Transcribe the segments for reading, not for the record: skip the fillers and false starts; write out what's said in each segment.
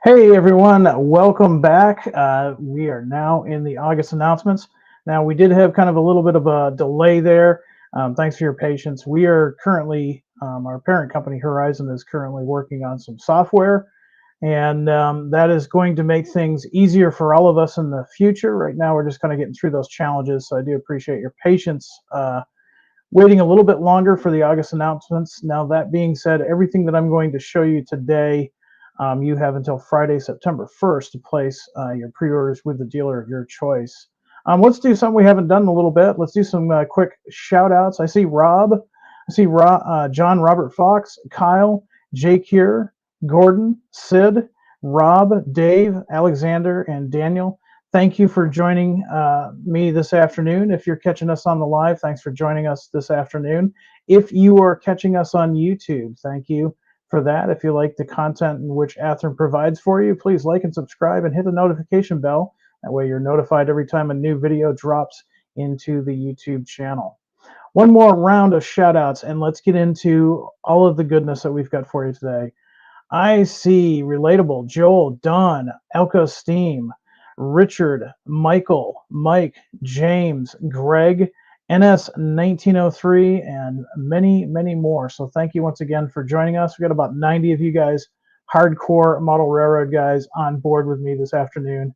Hey everyone, welcome back. We are now in the August announcements. Now, we did have kind of a little bit of a delay there. Thanks for your patience. We are currently, our parent company Horizon is currently working on some software, and that is going to make things easier for all of us in the future. Right now, we're just kind of getting through those challenges, so I do appreciate your patience. Waiting a little bit longer for the August announcements. Now, that being said, everything that I'm going to show you today, you have until Friday, September 1st to place your pre-orders with the dealer of your choice. Let's do something we haven't done in a little bit. Let's do some quick shout outs. I see Rob, John Robert Fox, Kyle, Jake here, Gordon, Sid, Rob, Dave, Alexander, and Daniel. Thank you for joining me this afternoon. If you're catching us on the live, thanks for joining us this afternoon. If you are catching us on YouTube, thank you for that. If you like the content in which Athearn provides for you, please like and subscribe and hit the notification bell. That way you're notified every time a new video drops into the YouTube channel. One more round of shout outs, and let's get into all of the goodness that we've got for you today. I see Relatable, Joel, Don, Elko Steam, Richard, Michael, Mike, James, Greg, NS1903, and many, many more. So thank you once again for joining us. We've got about 90 of you guys, hardcore model railroad guys, on board with me this afternoon.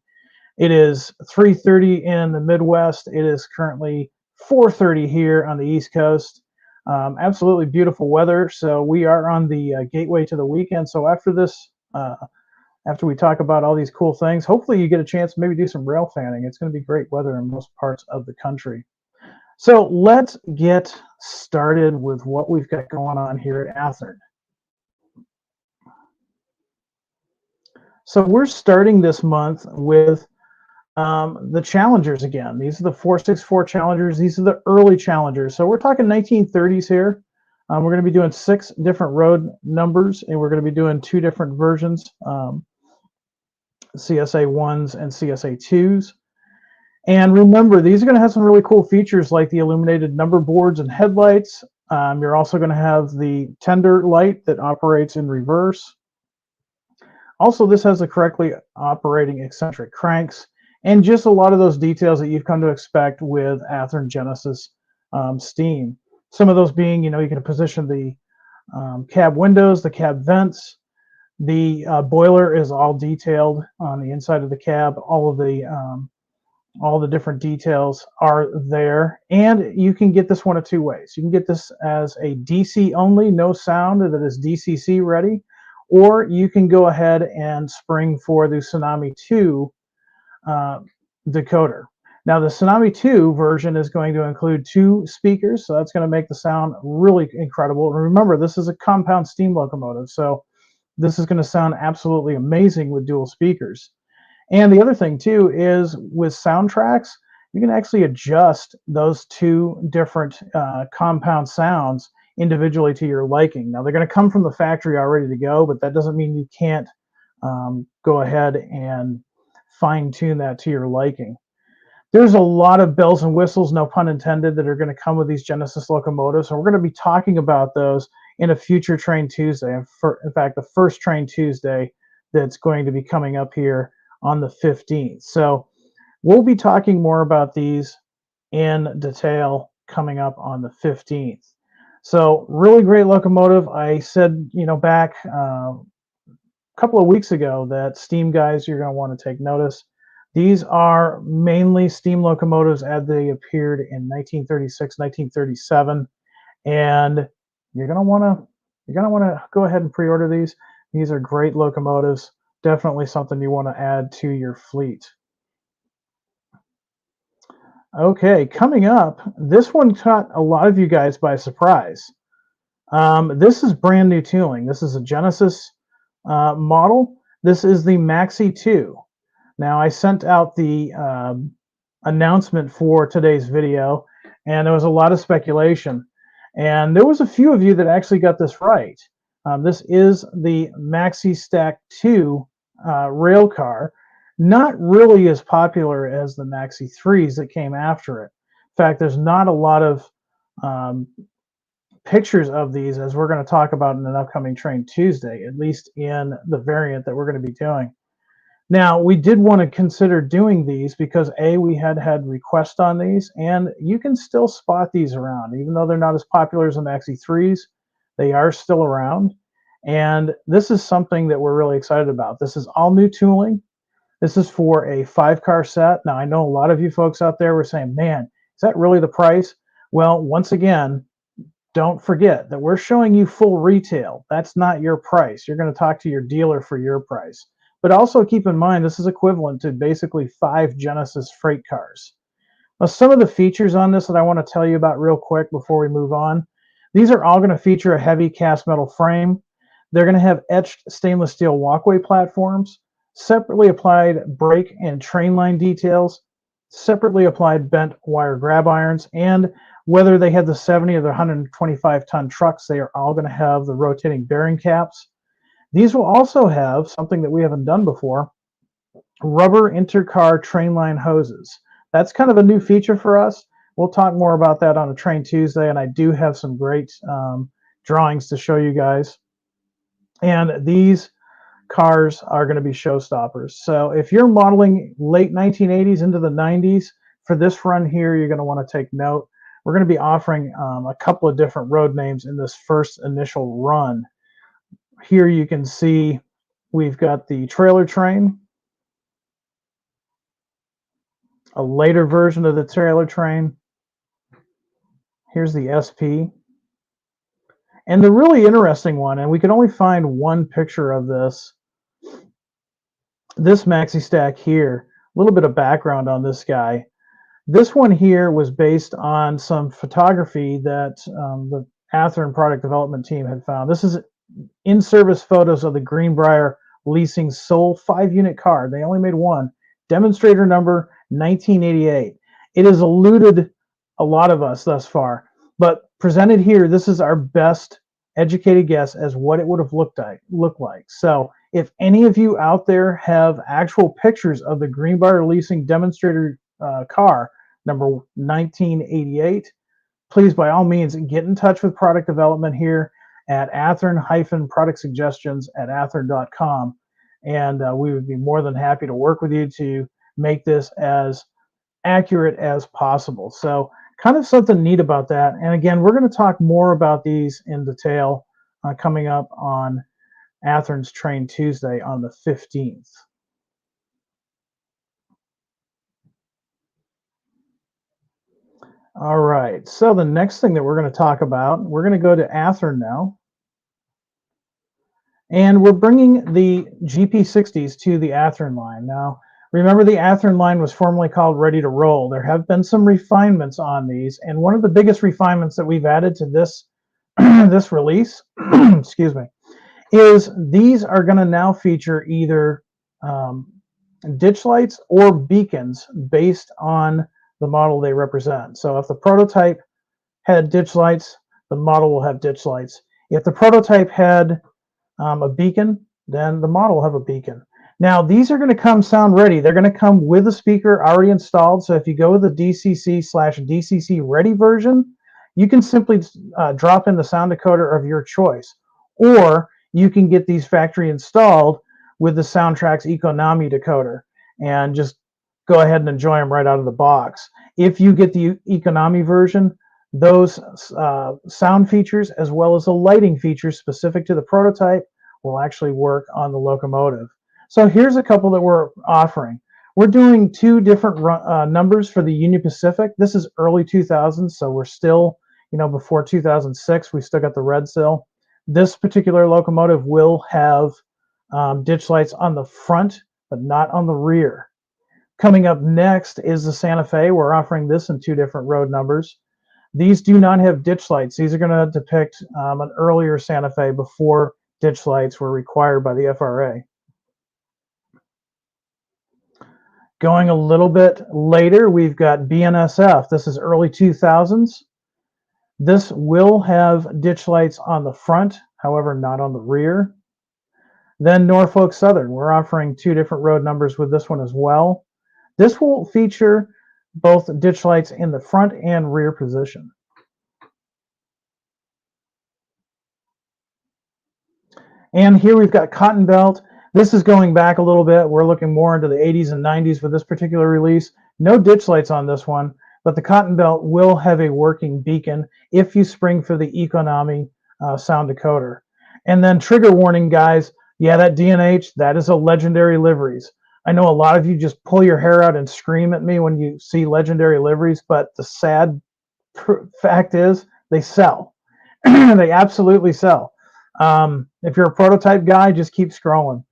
It is 3:30 in the Midwest. It is currently 4:30 here on the East Coast. Absolutely beautiful weather. So we are on the gateway to the weekend. So after this, after we talk about all these cool things, hopefully you get a chance to maybe do some rail fanning. It's going to be great weather in most parts of the country. So let's get started with what we've got going on here at Athearn. So we're starting this month with the Challengers again. These are the 464 Challengers. These are the early Challengers. So we're talking 1930s here. We're going to be doing 6 different road numbers, and we're going to be doing 2 different versions, CSA 1s and CSA 2s. And remember, these are going to have some really cool features like the illuminated number boards and headlights. You're also going to have the tender light that operates in reverse. Also, this has the correctly operating eccentric cranks and just a lot of those details that you've come to expect with Athearn Genesis steam. Some of those being, you can position the cab windows, the cab vents. The boiler is all detailed on the inside of the cab. All the different details are there, and you can get this one of 2 ways. You can get this as a DC only, no sound, that is DCC ready, or you can go ahead and spring for the Tsunami 2 decoder. Now, the Tsunami 2 version is going to include 2 speakers, so that's going to make the sound really incredible. And remember, this is a compound steam locomotive, so this is going to sound absolutely amazing with dual speakers. And the other thing, too, is with soundtracks, you can actually adjust those 2 different compound sounds individually to your liking. Now, they're going to come from the factory all ready to go, but that doesn't mean you can't go ahead and fine-tune that to your liking. There's a lot of bells and whistles, no pun intended, that are going to come with these Genesis locomotives, and we're going to be talking about those in a future Train Tuesday. In fact, the first Train Tuesday that's going to be coming up here on the 15th. So we'll be talking more about these in detail coming up on the 15th. So really great locomotive. I said, back a couple of weeks ago that steam guys, you're going to want to take notice. These are mainly steam locomotives as they appeared in 1936, 1937, and you're going to want to go ahead and pre-order these. These are great locomotives. Definitely something you want to add to your fleet. Okay, coming up, this one caught a lot of you guys by surprise. This is brand new tooling. This is a Genesis model. This is the Maxi 2. Now, I sent out the announcement for today's video, and there was a lot of speculation. And there was a few of you that actually got this right. This is the Maxi Stack 2 rail car, not really as popular as the Maxi 3s that came after it. In fact, there's not a lot of pictures of these, as we're going to talk about in an upcoming Train Tuesday, at least in the variant that we're going to be doing. Now, we did want to consider doing these because A, we had requests on these, and you can still spot these around. Even though they're not as popular as the Maxi 3s, they are still around. And this is something that we're really excited about. This is all new tooling. This is for a 5-car set. Now, I know a lot of you folks out there were saying, man, is that really the price? Well, once again, don't forget that we're showing you full retail. That's not your price. You're going to talk to your dealer for your price. But also keep in mind, this is equivalent to basically 5 Genesis freight cars. Now, some of the features on this that I want to tell you about real quick before we move on. These are all going to feature a heavy cast metal frame. They're going to have etched stainless steel walkway platforms, separately applied brake and train line details, separately applied bent wire grab irons, and whether they have the 70 or the 125-ton trucks, they are all going to have the rotating bearing caps. These will also have something that we haven't done before, rubber intercar train line hoses. That's kind of a new feature for us. We'll talk more about that on a Train Tuesday, and I do have some great drawings to show you guys. And these cars are going to be showstoppers. So if you're modeling late 1980s into the 90s, for this run here, you're going to want to take note. We're going to be offering a couple of different road names in this first initial run. Here you can see we've got the trailer train, a later version of the trailer train. Here's the SP. And the really interesting one, and we could only find one picture of this maxi stack here. A little bit of background on this guy. This one here was based on some photography that the Athearn product development team had found. This is in-service photos of the Greenbrier Leasing Soul 5-unit car. They only made one. Demonstrator number 1988. It has eluded a lot of us thus far, but presented here, this is our best educated guess as what it would have looked like. So if any of you out there have actual pictures of the Greenbrier Leasing demonstrator car number 1988, please by all means get in touch with product development here at Athearn-product-suggestions@athearn.com, and we would be more than happy to work with you to make this as accurate as possible. So kind of something neat about that. And again, we're going to talk more about these in detail coming up on Athearn's Train Tuesday on the 15th. All right, so the next thing that we're going to talk about, we're going to go to Athearn now. And we're bringing the GP60s to the Athearn line. Now, remember the Athearn line was formerly called Ready to Roll. There have been some refinements on these, and one of the biggest refinements that we've added to this, this release, excuse me, is these are going to now feature either ditch lights or beacons based on the model they represent. So if the prototype had ditch lights, the model will have ditch lights. If the prototype had a beacon, then the model will have a beacon. Now, these are going to sound ready. They're going to come with a speaker already installed. So if you go with the DCC/DCC ready version, you can simply drop in the sound decoder of your choice. Or you can get these factory installed with the Soundtrax Economy decoder and just go ahead and enjoy them right out of the box. If you get the Economy version, those sound features as well as the lighting features specific to the prototype will actually work on the locomotive. So here's a couple that we're offering. We're doing 2 different numbers for the Union Pacific. This is early 2000s, so we're still, before 2006, we still got the red sill. This particular locomotive will have ditch lights on the front, but not on the rear. Coming up next is the Santa Fe. We're offering this in 2 different road numbers. These do not have ditch lights. These are going to depict an earlier Santa Fe before ditch lights were required by the FRA. Going a little bit later, we've got BNSF. This is early 2000s. This will have ditch lights on the front, however, not on the rear. Then Norfolk Southern. We're offering 2 different road numbers with this one as well. This will feature both ditch lights in the front and rear position. And here we've got Cotton Belt. This is going back a little bit. We're looking more into the 80s and 90s with this particular release. No ditch lights on this one, but the Cotton Belt will have a working beacon if you spring for the Economy sound decoder. And then trigger warning, guys. Yeah, that DNH, that is a legendary liveries. I know a lot of you just pull your hair out and scream at me when you see legendary liveries, but the sad fact is they sell. They absolutely sell. If you're a prototype guy, just keep scrolling.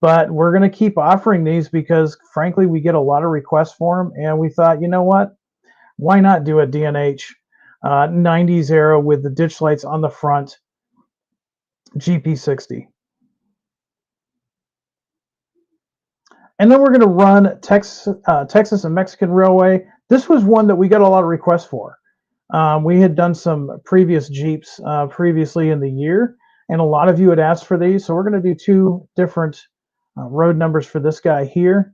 But we're going to keep offering these because, frankly, we get a lot of requests for them. And we thought, you know what? Why not do a DNH 90s era with the ditch lights on the front GP60? And then we're going to run Texas and Mexican Railway. This was one that we got a lot of requests for. We had done some previous Jeeps previously in the year, and a lot of you had asked for these. So we're going to do two different road numbers for this guy here.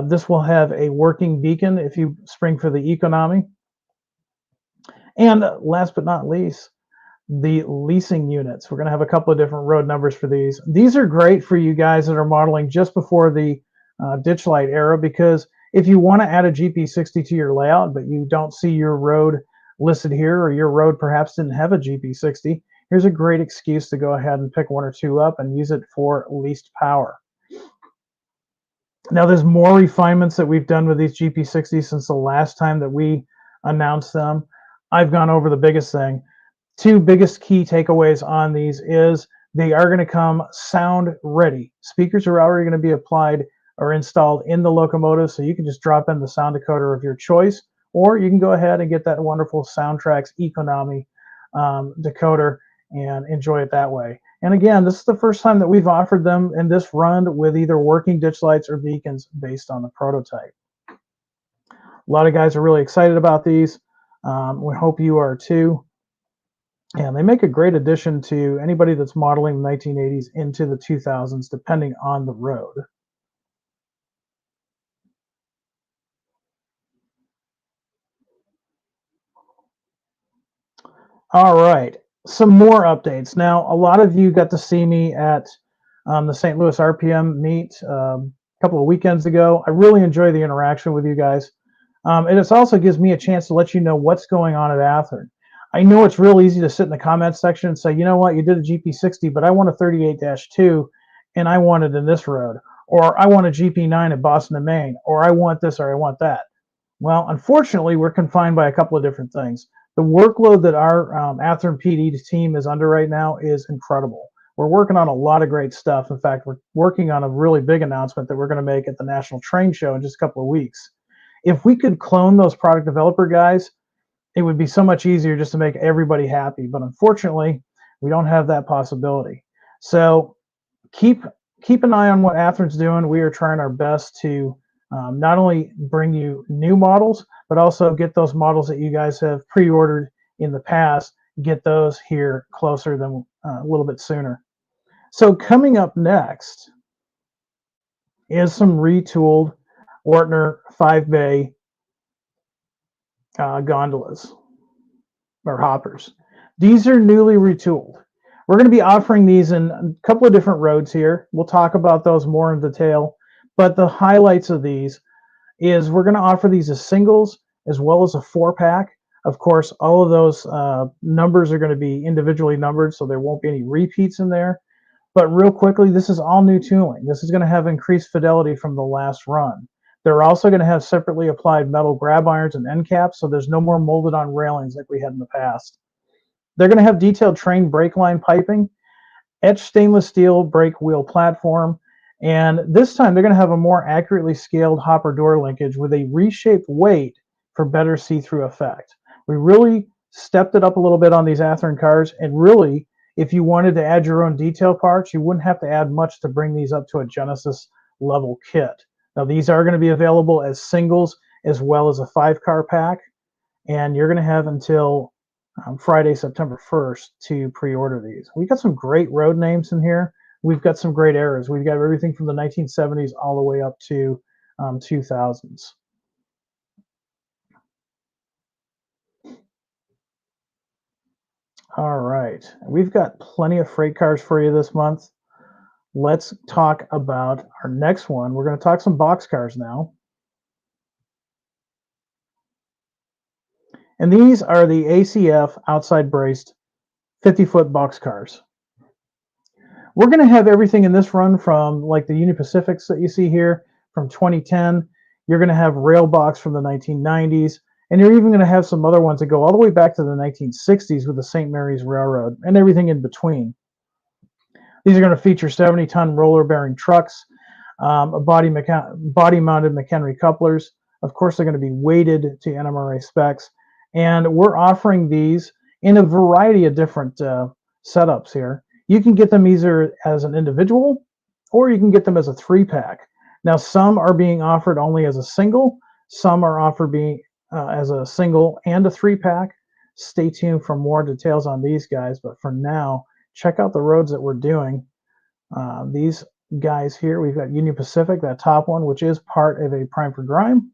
This will have a working beacon if you spring for the Economy. And last but not least, the leasing units. We're going to have a couple of different road numbers for these. These are great for you guys that are modeling just before the ditch light era, because if you want to add a GP60 to your layout, but you don't see your road listed here, or your road perhaps didn't have a GP60, here's a great excuse to go ahead and pick one or two up and use it for leased power. Now, there's more refinements that we've done with these GP60s since the last time that we announced them. I've gone over the biggest thing. Two biggest key takeaways on these is they are going to come sound ready. Speakers are already going to be applied or installed in the locomotive, so you can just drop in the sound decoder of your choice, or you can go ahead and get that wonderful Soundtrax Economy decoder and enjoy it that way. And again, this is the first time that we've offered them in this run with either working ditch lights or beacons based on the prototype. A lot of guys are really excited about these. We hope you are too. And they make a great addition to anybody that's modeling the 1980s into the 2000s, depending on the road. All right, some more updates. Now, a lot of you got to see me at the St. Louis RPM meet a couple of weekends ago. I really enjoy the interaction with you guys. And it also gives me a chance to let you know what's going on at Athearn. I know it's real easy to sit in the comments section and say, you know what, you did a GP60, but I want a 38-2, and I want it in this road. Or I want a GP9 at Boston and Maine. Or I want this, or I want that. Well, unfortunately, we're confined by a couple of different things. The workload that our Athearn PD team is under right now is incredible. We're working on a lot of great stuff. In fact, we're working on a really big announcement that we're going to make at the National Train Show in just a couple of weeks. If we could clone those product developer guys, it would be so much easier just to make everybody happy. But unfortunately, we don't have that possibility. So keep an eye on what Athearn's doing. We are trying our best to not only bring you new models, but also get those models that you guys have pre-ordered in the past, get those here closer than a little bit sooner. So coming up next is some retooled Ortner 5-bay gondolas or hoppers. These are newly retooled. We're going to be offering these in a couple of different roads here. We'll talk about those more in detail, but the highlights of these is we're going to offer these as singles as well as a 4-pack. Of course, all of those numbers are going to be individually numbered, so there won't be any repeats in there. But real quickly, this is all new tooling. This is going to have increased fidelity from the last run. They're also going to have separately applied metal grab irons and end caps, so there's no more molded on railings like we had in the past. They're going to have detailed train brake line piping, etched stainless steel brake wheel platform, and this time they're going to have a more accurately scaled hopper door linkage with a reshaped weight for better see-through effect. We really stepped it up a little bit on these Athearn cars, and really, if you wanted to add your own detail parts, you wouldn't have to add much to bring these up to a Genesis level kit. Now, these are going to be available as singles as well as a 5-car pack, and you're going to have until Friday, September 1st to pre-order these. We've got some great road names in here. We've got some great eras. We've got everything from the 1970s all the way up to 2000s. All right. We've got plenty of freight cars for you this month. let's talk about our next one. We're going to talk some boxcars now. And these are the ACF outside braced 50-foot boxcars. We're going to have everything in this run from like the Union Pacifics that you see here from 2010. You're going to have rail box from the 1990s. And you're even going to have some other ones that go all the way back to the 1960s with the St. Mary's Railroad and everything in between. These are going to feature 70-ton roller-bearing trucks, body-mounted McHenry couplers. Of course, they're going to be weighted to NMRA specs. And we're offering these in a variety of different setups here. You can get them either as an individual or you can get them as a 3-pack. Now, some are being offered only as a single. Some are offered being as a single and a 3-pack. Stay tuned for more details on these guys. But for now, check out the roads that we're doing. These guys here, we've got Union Pacific, that top one, which is part of a Prime for Grime.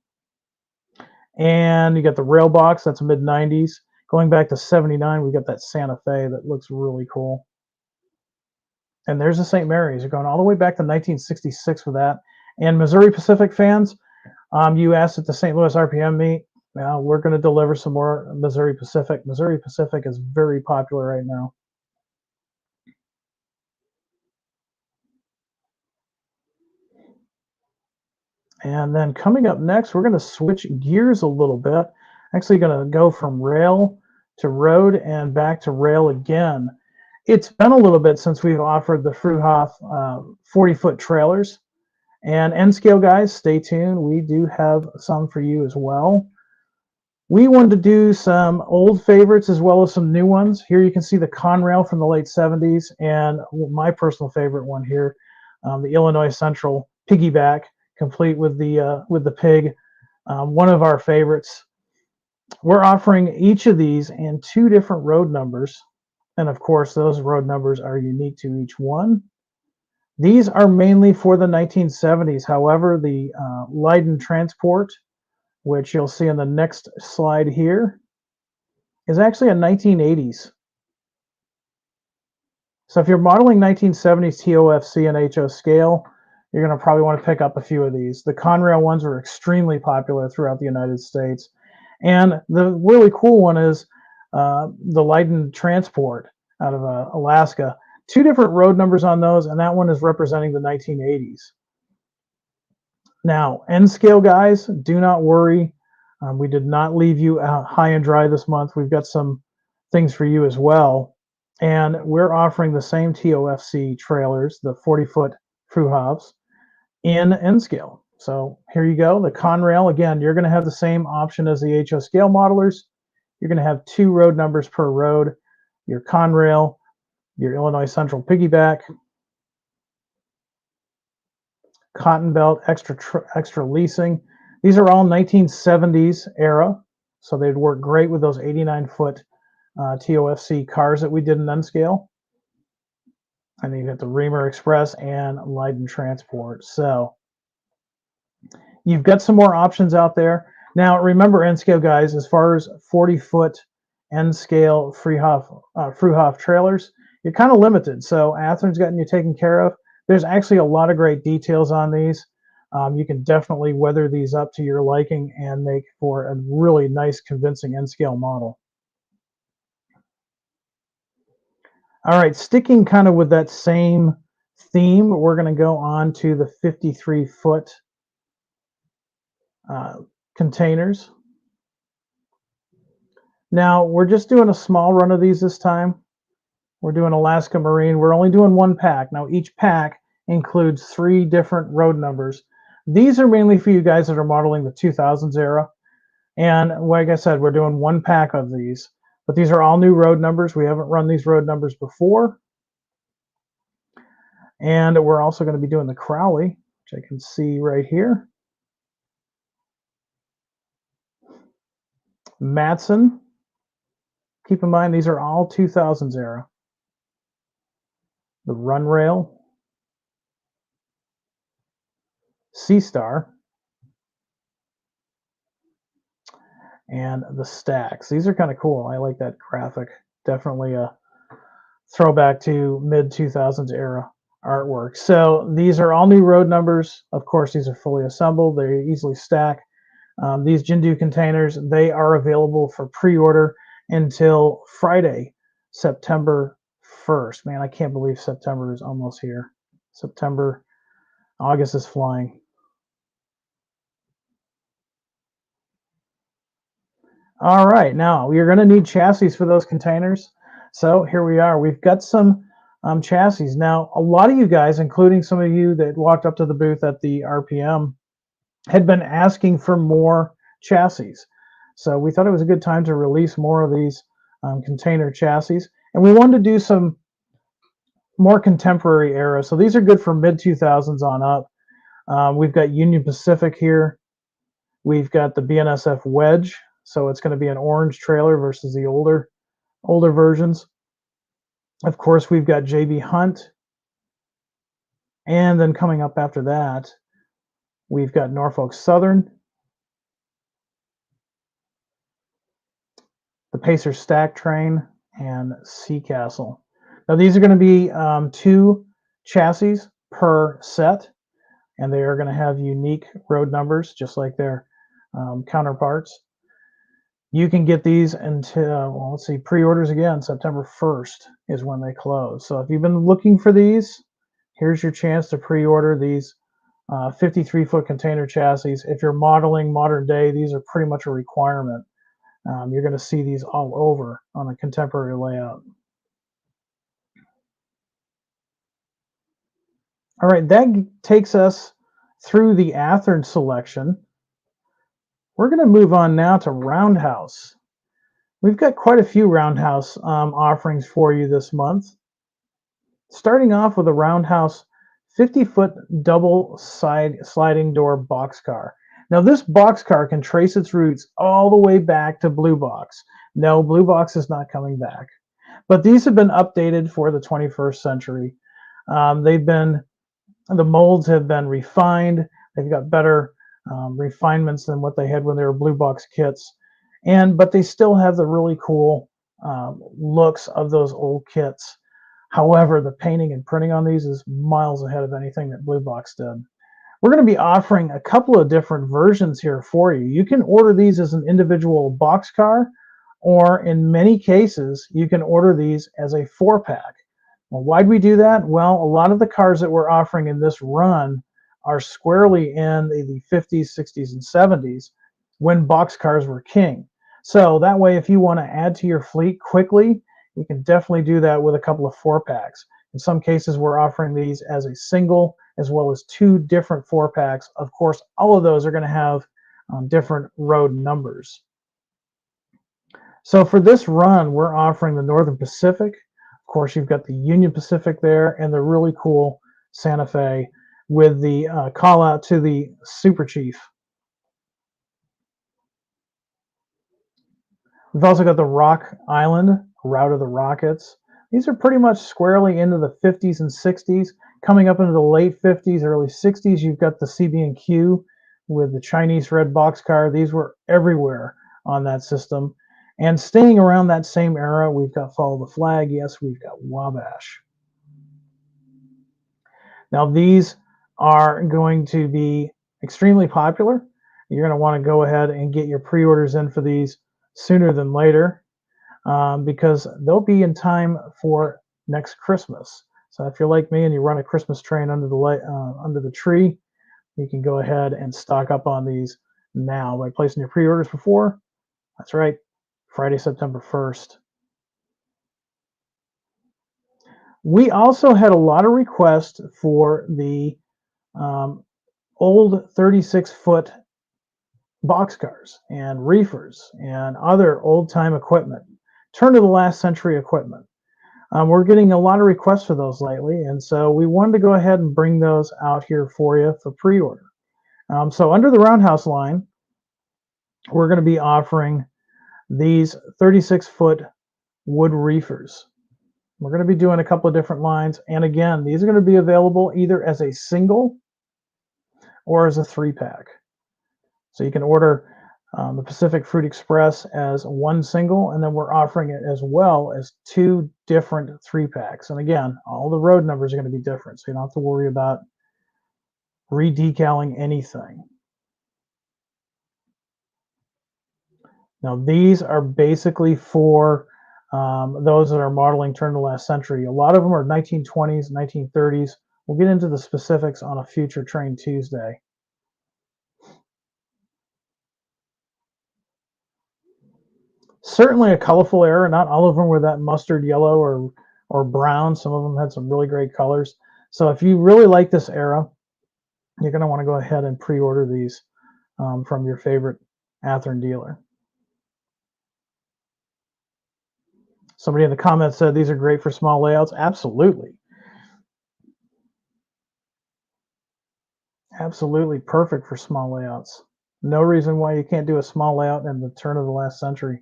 And you got the rail box, that's mid-90s. Going back to 79, we've got that Santa Fe that looks really cool. And there's the St. Mary's. You're going all the way back to 1966 with that. And Missouri Pacific fans, you asked at the St. Louis RPM meet. We're going to deliver some more Missouri Pacific. Missouri Pacific is very popular right now. And then coming up next, we're going to switch gears a little bit. Actually going to go from rail to road and back to rail again. It's been a little bit since we've offered the Fruhoff 40-foot trailers. And N-Scale guys, stay tuned. We do have some for you as well. We wanted to do some old favorites as well as some new ones. Here you can see the Conrail from the late 70s and my personal favorite one here, the Illinois Central Piggyback, complete with the pig. One of our favorites. We're offering each of these in 2 different road numbers. And of course, those road numbers are unique to each one. These are mainly for the 1970s. However, the Leiden Transport, which you'll see in the next slide here, is actually a 1980s. So if you're modeling 1970s TOFC and HO scale, you're going to probably want to pick up a few of these. The Conrail ones were extremely popular throughout the United States. And the really cool one is the Leiden Transport out of Alaska. 2 different road numbers on those, and that one is representing the 1980s. Now, N-Scale guys, do not worry. We did not leave you high and dry this month. We've got some things for you as well. And we're offering the same TOFC trailers, the 40-foot Fruhoffs, in N-Scale. So here you go. The Conrail, again, you're going to have the same option as the HO scale modelers. You're going to have 2 road numbers per road. Your Conrail, your Illinois Central Piggyback, Cotton Belt, extra leasing. These are all 1970s era, so they'd work great with those 89-foot TOFC cars that we did in N-Scale. And then you got the Reamer Express and Leiden Transport. So you've got some more options out there. Now, remember, N-Scale guys, as far as 40-foot N-Scale Fruhoff trailers, you're kind of limited. So Athearn's gotten you taken care of. There's actually a lot of great details on these. You can definitely weather these up to your liking and make for a really nice, convincing N-Scale model. All right, sticking kind of with that same theme, we're going to go on to the 53-foot containers. Now, we're just doing a small run of these this time. We're doing Alaska Marine. We're only doing 1 pack. Now, each pack includes 3 different road numbers. These are mainly for you guys that are modeling the 2000s era. And like I said, we're doing 1 pack of these. But these are all new road numbers. We haven't run these road numbers before. And we're also going to be doing the Crowley, which I can see right here. Matson. Keep in mind, these are all 2000s era. The Run Rail. Sea Star. And the Stacks. These are kind of cool. I like that graphic. Definitely a throwback to mid-2000s era. artwork. So these are all new road numbers. Of course, these are fully assembled. They easily stack. These Jindu containers, they are available for pre-order until Friday, September 1st. Man, I can't believe September is almost here. September, August is flying. All right, now you're going to need chassis for those containers. So here we are. We've got some chassis. Now, a lot of you guys, including some of you that walked up to the booth at the RPM, had been asking for more chassis. So we thought it was a good time to release more of these container chassis. And we wanted to do some more contemporary era. So these are good for mid 2000s on up. We've got Union Pacific here. We've got the BNSF Wedge. So it's going to be an orange trailer versus the older versions. Of course, we've got JB Hunt. And then coming up after that, we've got Norfolk Southern, the Pacer Stack Train, and Sea Castle. Now these are going to be 2 chassis per set, and they are going to have unique road numbers just like their counterparts. You can get these until, well, let's see, pre-orders again, September 1st is when they close. So if you've been looking for these, here's your chance to pre-order these 53-foot container chassis. If you're modeling modern day, these are pretty much a requirement. You're going to see these all over on a contemporary layout. All right, that takes us through the Athearn selection. We're going to move on now to Roundhouse. We've got quite a few Roundhouse offerings for you this month. Starting off with a Roundhouse 50-foot double sliding door boxcar. Now this boxcar can trace its roots all the way back to Blue Box. No, Blue Box is not coming back. But these have been updated for the 21st century. The molds have been refined. They've got better refinements than what they had when they were Blue Box kits. But they still have the really cool looks of those old kits. However, the painting and printing on these is miles ahead of anything that Blue Box did. We're going to be offering a couple of different versions here for you. You can order these as an individual boxcar, or in many cases, you can order these as a 4-pack. Well, why'd we do that? Well, a lot of the cars that we're offering in this run are squarely in the 50s, 60s, and 70s when boxcars were king. So that way, if you want to add to your fleet quickly, you can definitely do that with a couple of 4-packs. In some cases, we're offering these as a single as well as 2 different 4-packs. Of course, all of those are going to have different road numbers. So for this run, we're offering the Northern Pacific. Of course, you've got the Union Pacific there and the really cool Santa Fe with the call out to the Super Chief. We've also got the Rock Island, Route of the Rockets. These are pretty much squarely into the 50s and 60s. Coming up into the late 50s, early 60s, you've got the CB&Q with the Chinese red boxcar. These were everywhere on that system. And staying around that same era, we've got Follow the Flag. Yes, we've got Wabash. Now, these are going to be extremely popular. You're going to want to go ahead and get your pre-orders in for these sooner than later because they'll be in time for next Christmas. So if you're like me and you run a Christmas train under the tree, you can go ahead and stock up on these now by placing your pre-orders before. That's right, Friday, September 1st. We also had a lot of requests for the old 36-foot boxcars and reefers and other old-time equipment, turn of the last century equipment. We're getting a lot of requests for those lately, and so we wanted to go ahead and bring those out here for you for pre-order. So under the Roundhouse line, we're going to be offering these 36-foot wood reefers. We're going to be doing a couple of different lines, and again, these are going to be available either as a single or as a 3-pack. So you can order the Pacific Fruit Express as one single, and then we're offering it as well as 2 different 3-packs. And again, all the road numbers are going to be different, so you don't have to worry about redecaling anything. Now, these are basically for those that are modeling turn of the last century. A lot of them are 1920s, 1930s. We'll get into the specifics on a future Train Tuesday. Certainly a colorful era. Not all of them were that mustard yellow or brown. Some of them had some really great colors. So if you really like this era, you're going to want to go ahead and pre-order these from your favorite Athearn dealer. Somebody in the comments said these are great for small layouts. Absolutely. Absolutely perfect for small layouts. No reason why you can't do a small layout in the turn of the last century.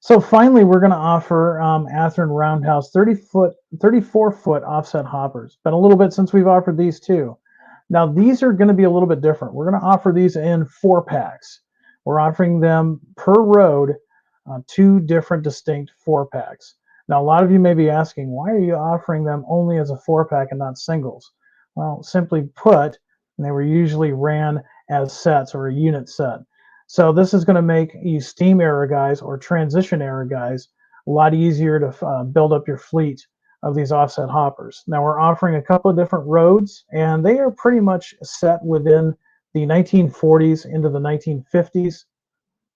So finally, we're going to offer Athearn Roundhouse 34-foot offset hoppers. Been a little bit since we've offered these too. Now these are going to be a little bit different. We're going to offer these in 4-packs. We're offering them per road, 2 different distinct 4-packs. Now a lot of you may be asking, why are you offering them only as a 4-pack and not singles? Well, simply put, they were usually ran as sets or a unit set. So this is going to make you steam era guys or transition era guys a lot easier to build up your fleet of these offset hoppers. Now we're offering a couple of different roads, and they are pretty much set within the 1940s into the 1950s.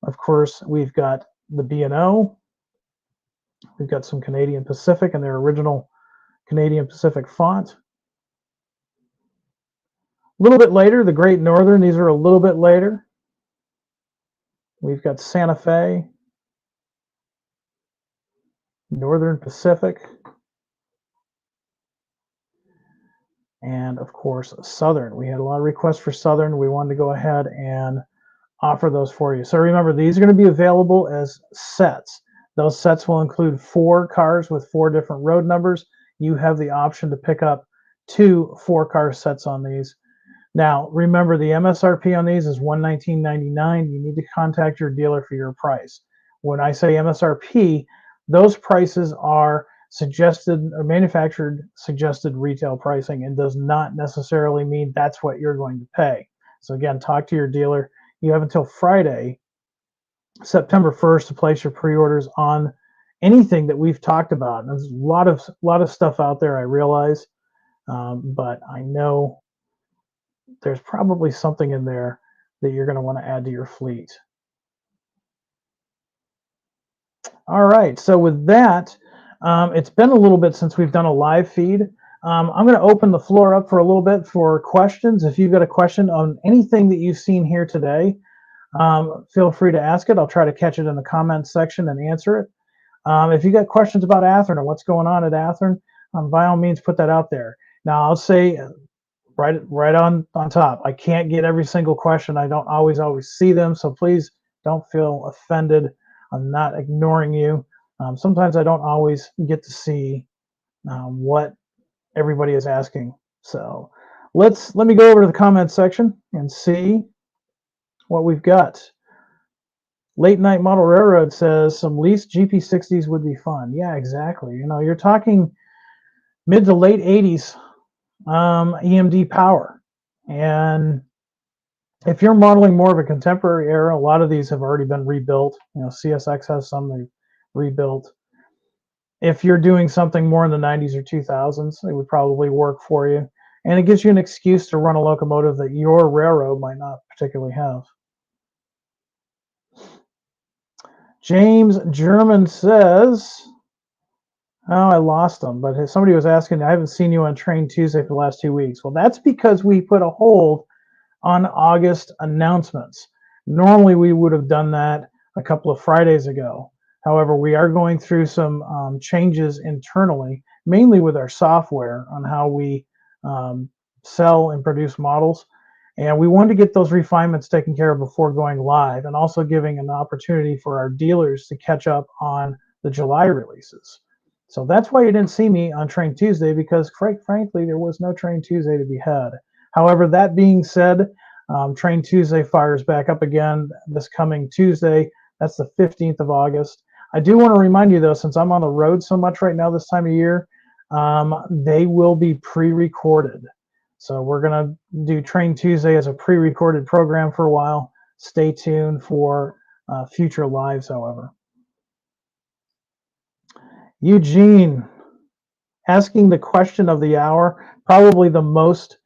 Of course, we've got the B&O. We've got some Canadian Pacific and their original Canadian Pacific font. A little bit later, the Great Northern. These are a little bit later. We've got Santa Fe, Northern Pacific, and of course Southern. We had a lot of requests for Southern. We wanted to go ahead and offer those for you. So remember, these are going to be available as sets. Those sets will include 4 cars with 4 different road numbers. You have the option to pick up 2 4-car sets on these. Now, remember, the MSRP on these is $119.99. You need to contact your dealer for your price. When I say MSRP, those prices are suggested or manufactured suggested retail pricing, and does not necessarily mean that's what you're going to pay. So again, talk to your dealer. You have until Friday, September 1st, to place your pre-orders on anything that we've talked about. And there's a lot of stuff out there, I realize, but I know there's probably something in there that you're going to want to add to your fleet. All right, so with that, it's been a little bit since we've done a live feed. I'm going to open the floor up for a little bit for questions. If you've got a question on anything that you've seen here today, feel free to ask it. I'll try to catch it in the comments section and answer it. If you got questions about Athearn or what's going on at Athearn, by all means, put that out there. Now, I'll say right on top, I can't get every single question. I don't always see them, so please don't feel offended. I'm not ignoring you. Sometimes I don't always get to see what everybody is asking. So let me go over to the comments section and see what we've got. Late Night Model Railroad says some leased GP60s would be fun. Yeah, exactly. You know, you're talking mid to late 80s EMD power. And if you're modeling more of a contemporary era, a lot of these have already been rebuilt. You know, CSX has some they've rebuilt. If you're doing something more in the 90s or 2000s, it would probably work for you. And it gives you an excuse to run a locomotive that your railroad might not particularly have. James German says, oh, I lost them, but somebody was asking, I haven't seen you on Train Tuesday for the last 2 weeks. Well, that's because we put a hold on August announcements. Normally, we would have done that a couple of Fridays ago. However, we are going through some changes internally, mainly with our software on how we sell and produce models. And we wanted to get those refinements taken care of before going live, and also giving an opportunity for our dealers to catch up on the July releases. So that's why you didn't see me on Train Tuesday, because quite frankly, there was no Train Tuesday to be had. However, that being said, Train Tuesday fires back up again this coming Tuesday. That's the 15th of August. I do want to remind you, though, since I'm on the road so much right now this time of year, they will be pre-recorded. So we're going to do Train Tuesday as a pre-recorded program for a while. Stay tuned for future lives, however. Eugene, asking the question of the hour, probably the most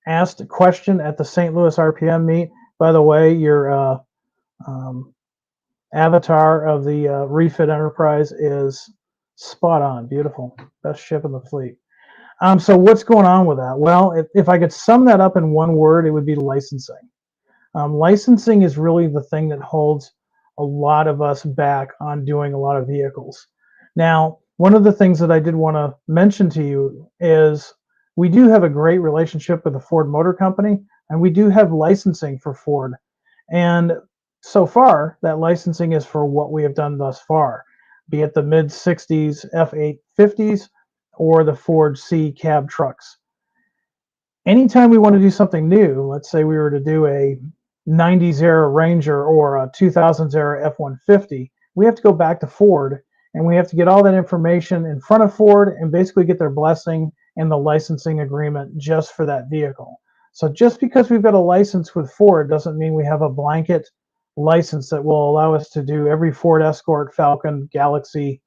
asked question at the St. Louis RPM meet. By the way, your avatar of the refit Enterprise is spot on, beautiful, best ship in the fleet. So what's going on with that? Well, if I could sum that up in one word, it would be licensing. Licensing is really the thing that holds a lot of us back on doing a lot of vehicles. Now, one of the things that I did want to mention to you is we do have a great relationship with the Ford Motor Company, and we do have licensing for Ford. And so far, that licensing is for what we have done thus far, be it the mid-60s F850s or the Ford C cab trucks. Anytime we want to do something new, let's say we were to do a 90s era Ranger or a 2000s era F-150, we have to go back to Ford and we have to get all that information in front of Ford and basically get their blessing and the licensing agreement just for that vehicle. So just because we've got a license with Ford doesn't mean we have a blanket license that will allow us to do every Ford Escort, Falcon, Galaxy,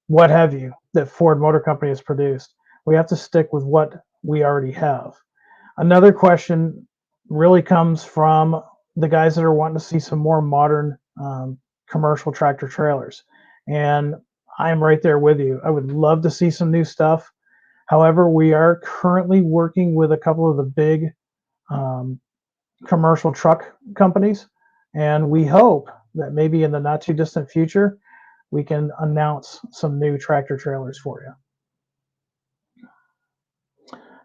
what have you, that Ford Motor Company has produced. We have to stick with what we already have. Another question really comes from the guys that are wanting to see some more modern commercial tractor trailers. And I'm right there with you. I would love to see some new stuff. However, we are currently working with a couple of the big commercial truck companies, and we hope that maybe in the not too distant future, we can announce some new tractor trailers for you.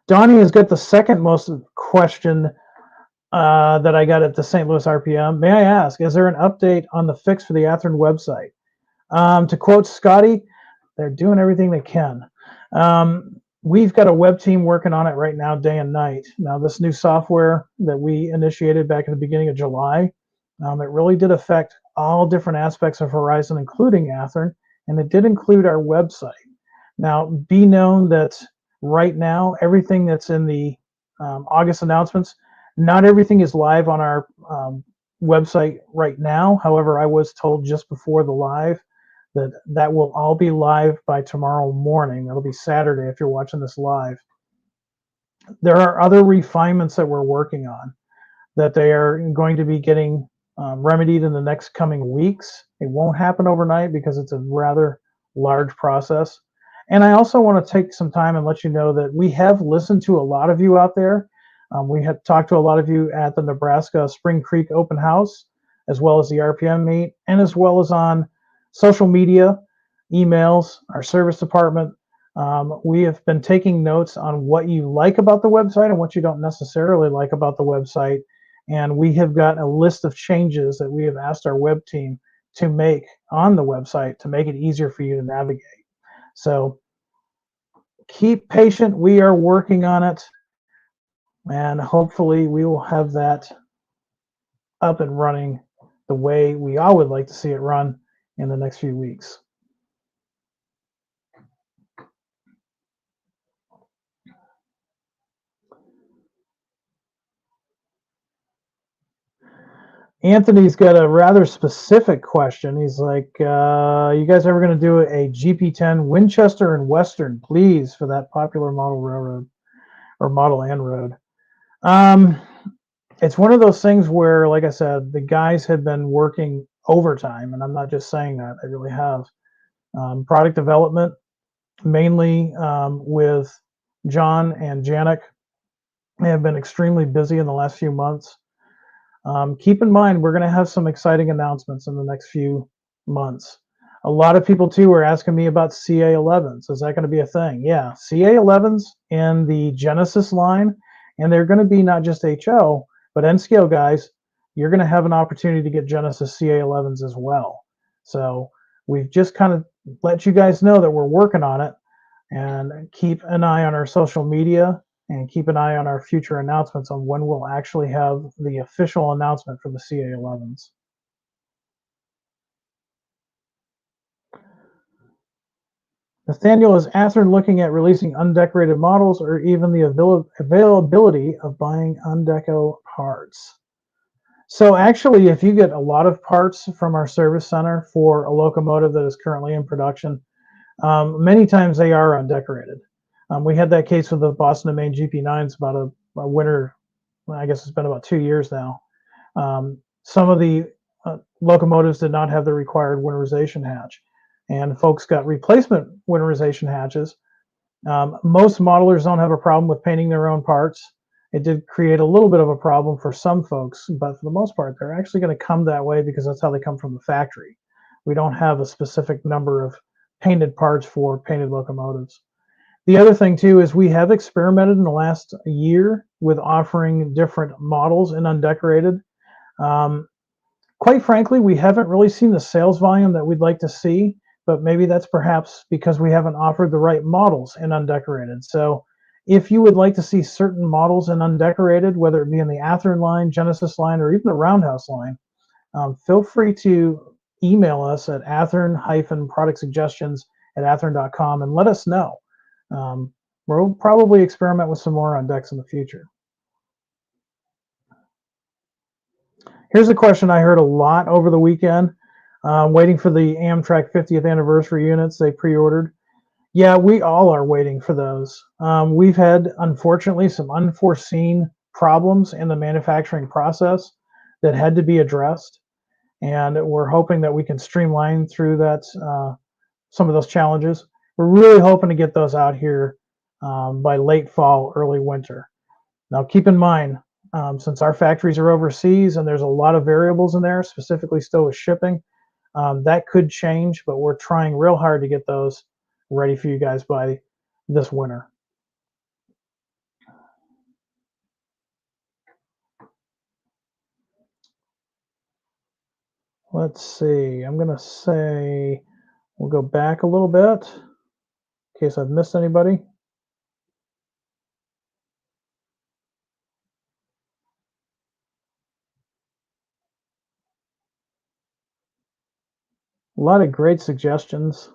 Donnie has got the second most question that I got at the St. Louis RPM. May I ask, is there an update on the fix for the Athearn website? To quote Scotty, they're doing everything they can. We've got a web team working on it right now, day and night. Now, this new software that we initiated back in the beginning of July, it really did affect all different aspects of Horizon, including Athearn, and it did include our website. Now, be known that right now, everything that's in the August announcements, not everything is live on our website right now. However, I was told just before the live that will all be live by tomorrow morning. That'll be Saturday if you're watching this live. There are other refinements that we're working on that they are going to be getting remedied in the next coming weeks. It won't happen overnight because it's a rather large process. And I also want to take some time and let you know that we have listened to a lot of you out there. We have talked to a lot of you at the Nebraska Spring Creek Open House, as well as the RPM meet, and as well as on social media, emails, our service department. We have been taking notes on what you like about the website and what you don't necessarily like about the website. And we have got a list of changes that we have asked our web team to make on the website to make it easier for you to navigate. So keep patient. We are working on it. And hopefully we will have that up and running the way we all would like to see it run in the next few weeks. Anthony's got a rather specific question. He's like, you guys ever going to do a GP10 Winchester and Western, please, for that popular model railroad or model and road? It's one of those things where, like I said, the guys have been working overtime, and I'm not just saying that, they really have. Product development, mainly with John and Janik, have been extremely busy in the last few months. Keep in mind, we're going to have some exciting announcements in the next few months. A lot of people, too, are asking me about CA11s. Is that going to be a thing? Yeah, CA11s in the Genesis line, and they're going to be not just HO, but N-scale guys, you're going to have an opportunity to get Genesis CA11s as well. So we've just kind of let you guys know that we're working on it, and keep an eye on our social media and keep an eye on our future announcements on when we'll actually have the official announcement for the CA11s. Nathaniel, is Athearn looking at releasing undecorated models or even the availability of buying undeco parts? So actually, if you get a lot of parts from our service center for a locomotive that is currently in production, many times they are undecorated. We had that case with the Boston and Maine GP9s about a winter, I guess it's been about 2 years now. Some of the locomotives did not have the required winterization hatch, and folks got replacement winterization hatches. Most modelers don't have a problem with painting their own parts. It did create a little bit of a problem for some folks, but for the most part, they're actually going to come that way because that's how they come from the factory. We don't have a specific number of painted parts for painted locomotives. The other thing too is we have experimented in the last year with offering different models in undecorated. Quite frankly, we haven't really seen the sales volume that we'd like to see, but maybe that's perhaps because we haven't offered the right models in undecorated. So if you would like to see certain models in undecorated, whether it be in the Athearn line, Genesis line, or even the Roundhouse line, feel free to email us at athearn-product-suggestions@athearn.com and let us know. We'll probably experiment with some more on decks in the future. Here's a question I heard a lot over the weekend. Waiting for the Amtrak 50th anniversary units they pre-ordered. Yeah, we all are waiting for those. We've had, unfortunately, some unforeseen problems in the manufacturing process that had to be addressed, and we're hoping that we can streamline through that, some of those challenges. We're really hoping to get those out here by late fall, early winter. Now, keep in mind, since our factories are overseas and there's a lot of variables in there, specifically still with shipping, that could change, but we're trying real hard to get those ready for you guys by this winter. Let's see, I'm gonna say we'll go back a little bit in case I've missed anybody. A lot of great suggestions.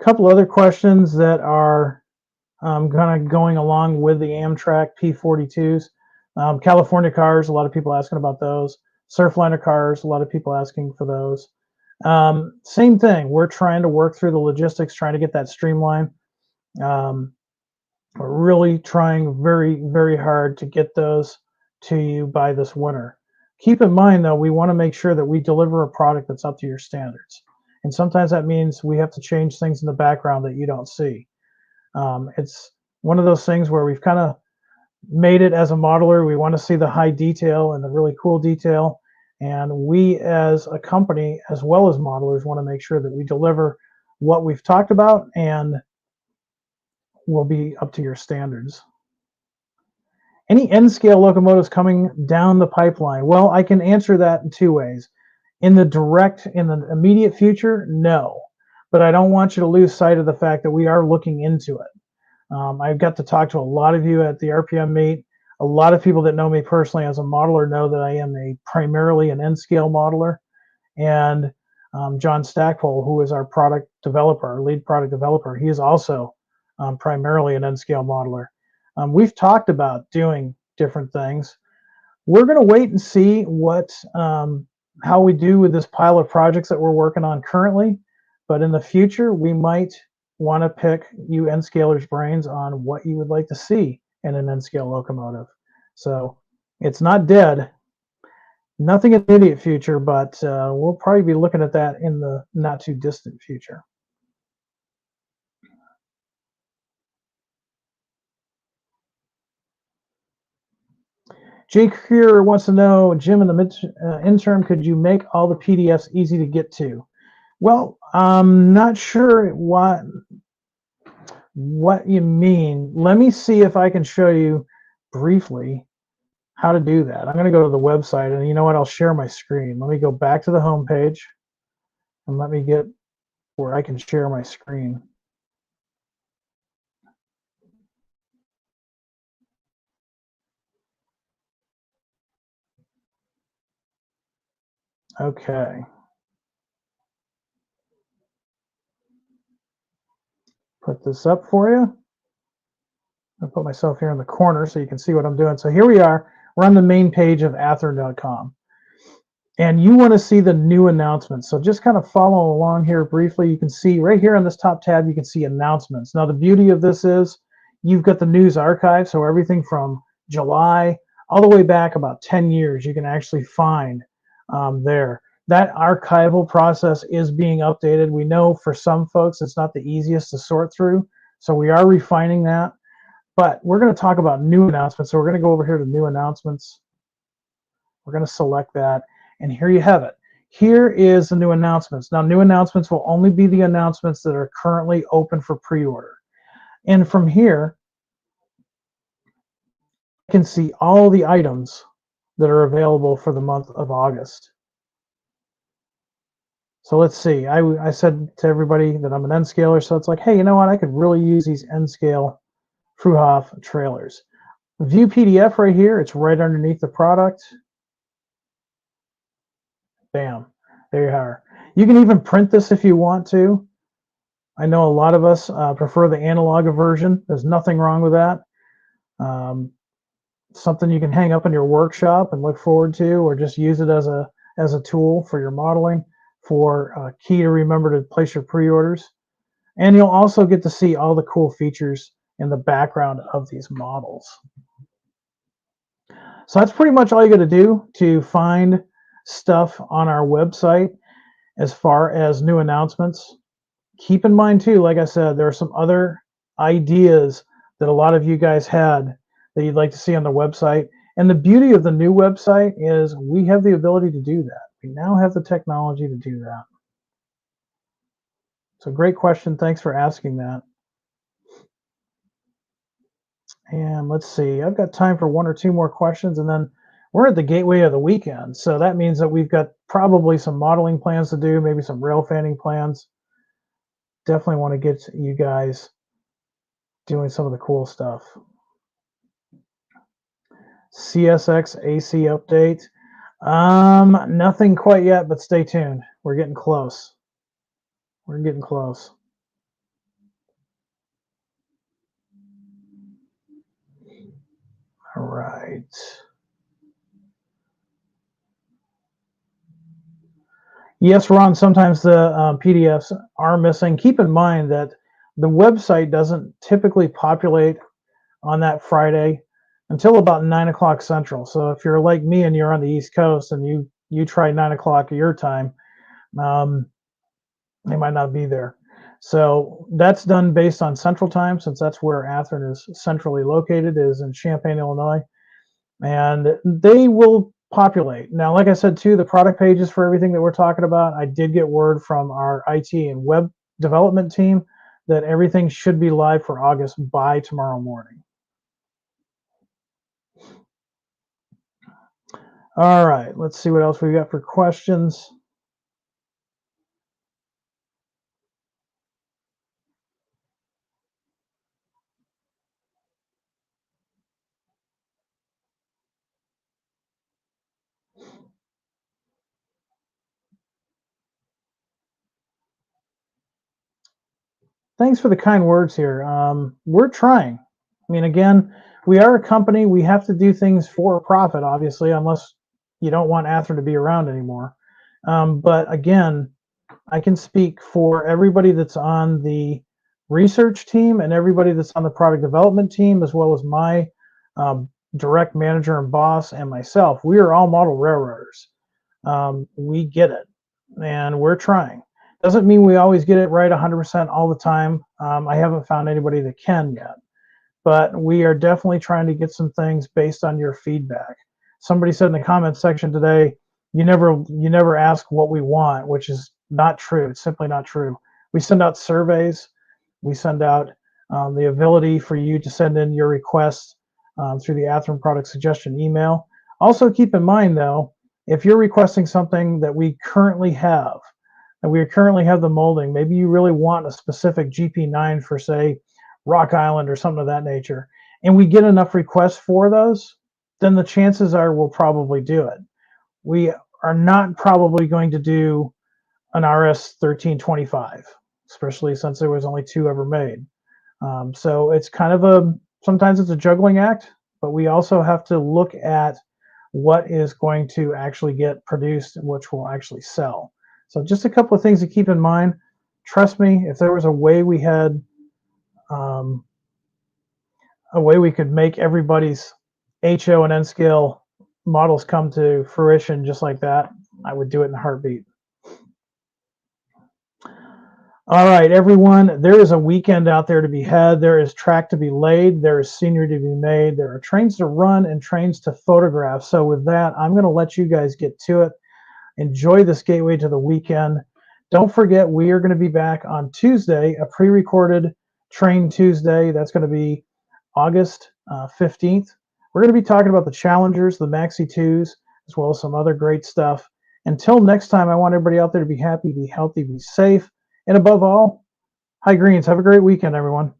A couple other questions that are kind of going along with the Amtrak P42s. California cars, a lot of people asking about those. Surfliner cars, a lot of people asking for those. Same thing, we're trying to work through the logistics, trying to get that streamlined. We're really trying very, very hard to get those to you by this winter. Keep in mind, though, we want to make sure that we deliver a product that's up to your standards. And sometimes that means we have to change things in the background that you don't see. It's one of those things where we've kind of made it as a modeler. We want to see the high detail and the really cool detail. And we as a company, as well as modelers, want to make sure that we deliver what we've talked about and will be up to your standards. Any N-scale locomotives coming down the pipeline? Well, I can answer that in two ways. In the immediate future, no. But I don't want you to lose sight of the fact that we are looking into it. I've got to talk to a lot of you at the RPM meet. A lot of people that know me personally as a modeler know that I am primarily an N-scale modeler. And John Stackpole, who is our product developer, our lead product developer, he is also primarily an N-scale modeler. We've talked about doing different things. We're going to wait and see how we do with this pile of projects that we're working on currently. But in the future, we might want to pick you N-scalers' brains on what you would like to see in an N-scale locomotive. So it's not dead. Nothing in the immediate future, but we'll probably be looking at that in the not too distant future. Jake here wants to know, Jim, in the interim, could you make all the PDFs easy to get to? Well, I'm not sure what you mean. Let me see if I can show you briefly how to do that. I'm going to go to the website, and you know what? I'll share my screen. Let me go back to the home page, and let me get where I can share my screen. Okay. Put this up for you. I'll put myself here in the corner so you can see what I'm doing. So here we are. We're on the main page of Athearn.com. And you want to see the new announcements. So just kind of follow along here briefly. You can see right here on this top tab, you can see announcements. Now the beauty of this is you've got the news archive. So everything from July all the way back about 10 years, you can actually find there. That archival process is being updated. We know for some folks, it's not the easiest to sort through. So we are refining that. But we're going to talk about new announcements. So we're going to go over here to new announcements. We're going to select that. And here you have it. Here is the new announcements. Now, new announcements will only be the announcements that are currently open for pre-order. And from here, you can see all the items that are available for the month of August. So let's see. I said to everybody that I'm an N scaler, so it's like, hey, you know what? I could really use these N scale Fruhoff trailers. View PDF right here. It's right underneath the product. Bam. There you are. You can even print this if you want to. I know a lot of us prefer the analog version. There's nothing wrong with that. Something you can hang up in your workshop and look forward to, or just use it as a tool for your modeling, for key to remember to place your pre-orders. And you'll also get to see all the cool features in the background of these models. So that's pretty much all you got to do to find stuff on our website as far as new announcements. Keep in mind too, like I said, there are some other ideas that a lot of you guys had that you'd like to see on the website. And the beauty of the new website is we have the ability to do that. We now have the technology to do that. So great question. Thanks for asking that. And let's see, I've got time for one or two more questions, and then we're at the gateway of the weekend. So that means that we've got probably some modeling plans to do, maybe some rail fanning plans. Definitely want to get you guys doing some of the cool stuff. CSX AC update. Nothing quite yet, but stay tuned. We're getting close. We're getting close. All right. Yes, Ron, sometimes the PDFs are missing. Keep in mind that the website doesn't typically populate on that Friday until about 9 o'clock Central. So if you're like me and you're on the East Coast and you try 9 o'clock your time, they might not be there. So that's done based on Central Time, since that's where Athearn is centrally located, is in Champaign, Illinois. And they will populate. Now, like I said, too, the product pages for everything that we're talking about, I did get word from our IT and web development team that everything should be live for August by tomorrow morning. All right, let's see what else we got for questions. Thanks for the kind words here. We're trying. I mean, again, we are a company. We have to do things for a profit, obviously, unless you don't want Athearn to be around anymore. But again, I can speak for everybody that's on the research team and everybody that's on the product development team, as well as my direct manager and boss and myself. We are all model railroaders. We get it, and we're trying. Doesn't mean we always get it right 100% all the time. I haven't found anybody that can yet, but we are definitely trying to get some things based on your feedback. Somebody said in the comments section today, you never ask what we want, which is not true. It's simply not true. We send out surveys. We send out the ability for you to send in your requests through the Athearn product suggestion email. Also keep in mind though, if you're requesting something that we currently have, the molding, maybe you really want a specific GP9 for say Rock Island or something of that nature, and we get enough requests for those, then the chances are we'll probably do it. We are not probably going to do an RS 1325, especially since there was only 2 ever made. So it's kind of sometimes it's a juggling act, but we also have to look at what is going to actually get produced and which will actually sell. So just a couple of things to keep in mind. Trust me, if there was a way we had a way we could make everybody's HO and N scale models come to fruition just like that, I would do it in a heartbeat. All right, everyone, there is a weekend out there to be had. There is track to be laid. There is scenery to be made. There are trains to run and trains to photograph. So with that, I'm going to let you guys get to it. Enjoy this gateway to the weekend. Don't forget, we are going to be back on Tuesday, a pre-recorded Train Tuesday. That's going to be August 15th. We're going to be talking about the Challengers, the Maxi 2s, as well as some other great stuff. Until next time, I want everybody out there to be happy, be healthy, be safe. And above all, hi greens. Have a great weekend, everyone.